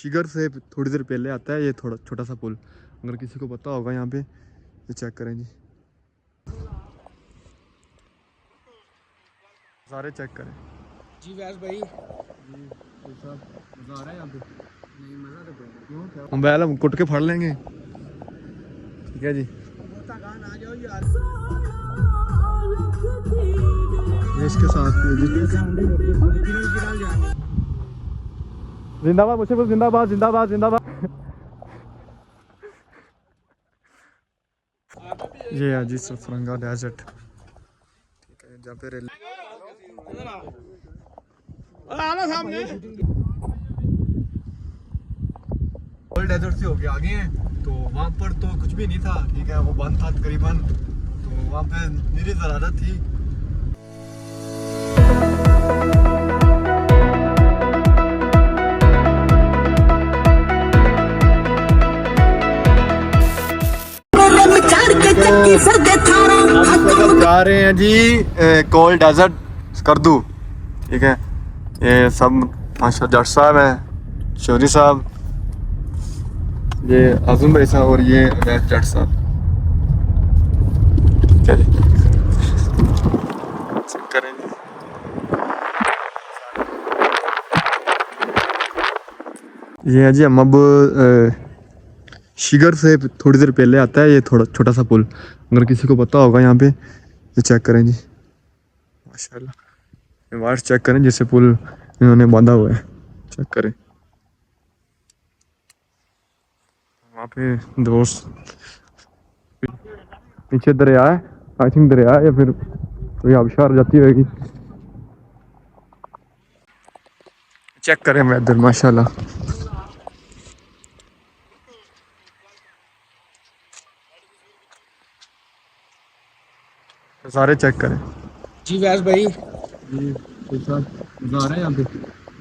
शिगर से थोड़ी देर पहले आता है ये थोड़ा छोटा सा पुल। अगर किसी को पता होगा यहाँ पे ये चेक करें जी, सारे चेक करें जी वैस भाई। जी साहब मज़ा आ रहा है यहाँ पे? नहीं मज़ा तो कोई नहीं। क्यों क्या मोबाइल हम कुट के फाड़ लेंगे, ठीक है जी। आ जाओ यार। ये इसके साथ जिंदाबाद मुझे जिंदाबाद जिंदाबाद जिंदाबाद। ये है जी सफरंगा डेजर्ट, ठीक है, जहाँ पे रेल गोल्ड डेजर्ट से होके आगे हैं तो वहाँ पर तो कुछ भी नहीं था, ठीक है, वो बंद था तकरीबन, तो वहाँ पे मेरी ज़रारत थी। जा रहे हैं जी कोल्ड डेजर्ट स्कर्दू, ठीक है। ये सब माशा जट साहब हैं, शौरी साहब, ये आज़म भाई साहब और ये अवैध जट साहब, चलिए करेंगे। ये है जी, हम अब शिगर से थोड़ी देर पहले आता है ये थोड़ा छोटा सा पुल। अगर किसी को पता होगा यहाँ पे ये चेक करें जी, माशाल्लाह वाइट चेक करें जिससे पुल इन्होंने बांधा हुआ है, चेक करें। वहाँ पे दोस्त पीछे दरिया है, आई थिंक दरिया है या फिर कोई आबशार जाती होगी, चेक करें वेदर माशाल्लाह। सारे चेक करें जी वैस भाई। जी साहब मज़ा आ रहा है यहाँ पे?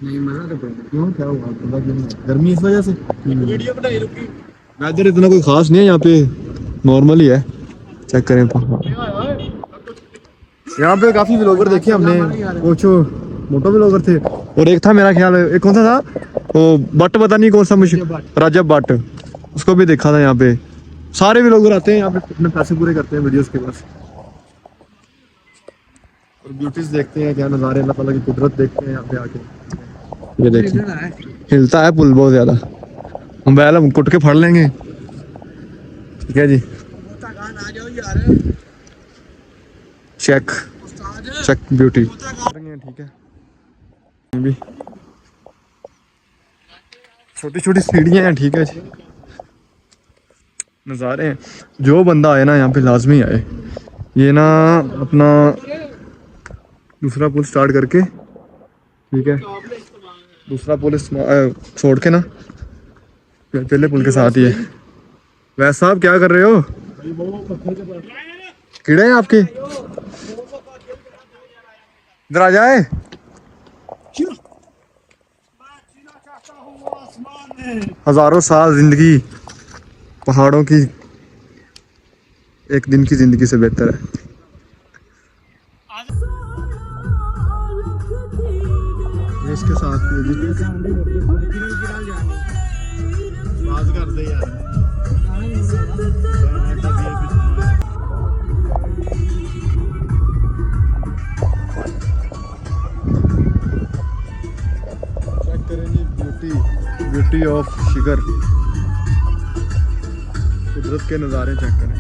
नहीं मज़ा तो कोई नहीं। क्यों क्या हुआ, पता क्यों नहीं? गर्मी इस वजह से? वीडियो बनाई रुकी। वेदर इतना कोई खास नहीं है यहाँ पे, नॉर्मल ही है, चेक करें। यहाँ पे काफी व्लॉगर देखे हमने, कुछ मोटो व्लॉगर थे और एक था मेरा ख्याल, एक कौन सा था वो बट, पता नहीं कौन सा, राजब बट, उसको भी देखा था। यहाँ पे सारे व्लॉगर आते हैं यहाँ पे, अपने पैसे पूरे करते हैं वीडियोस के पास, और ब्यूटीज देखते हैं, क्या नज़ारे, अल्लाह ताला की कुदरत देखते हैं यहाँ पे आके। ये देखिए हिलता है पुल बहुत ज्यादा, मोबाइल हम कुट के फाड़ लेंगे, ठीक है जी। आ जाओ यार। चेक चेक ब्यूटी, ठीक है। भी छोटी छोटी सीढ़ियाँ हैं, ठीक है जी, नज़ारे हैं। जो बंदा आए ना यहाँ पे लाजमी आए। ये ना अपना दूसरा पुल स्टार्ट करके, ठीक है, दूसरा पुल छोड़ के ना पहले पुल के साथ ही है। वैसे साहब क्या कर रहे हो, कीड़े हैं आपके, इधर आ जाए। हजारों साल जिंदगी पहाड़ों की एक दिन की जिंदगी से बेहतर है। ये इसके साथ बात कर दे यार। चेक करें जी ब्यूटी ऑफ शिगर, कुदरत के नज़ारे चेक करें।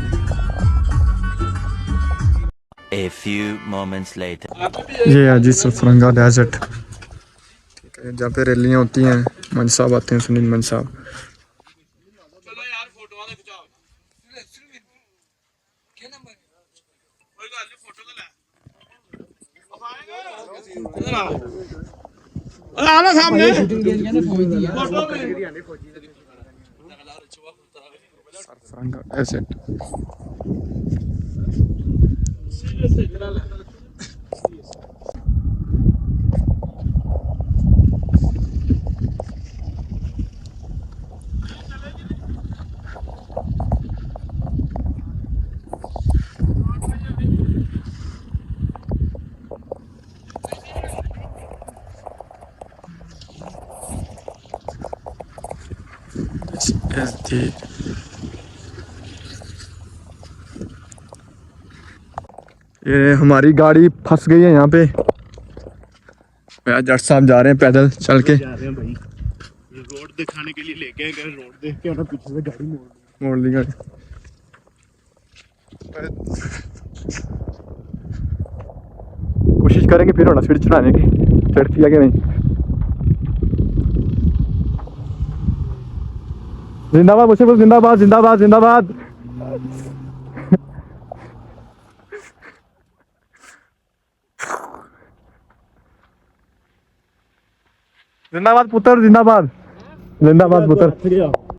A few moments later. ये है जी सफरंगा डेजर्ट, ठीक है, जहाँ पे रैलियाँ होती हैं, मंच साहब आते हैं, सुनील मंच साहब। सफरंगा डेजर्ट यस जी। ये हमारी गाड़ी फंस गई है यहाँ पे। भैया जट साहब जा रहे हैं पैदल चल के। जा रहे हैं भाई, रोड दिखाने के लिए लेके गए, रोड देख के और पीछे से गाड़ी मोड़ ली गाड़ी। कोशिश करेंगे फिर होना स्पीड चलाने की, चढ़ती है कि नहीं। जिंदाबाद मुझसे जिंदाबाद जिंदाबाद जिंदाबाद। जिंदाबाद पुत्र जिंदाबाद जिंदाबाद पुत्र। मोड़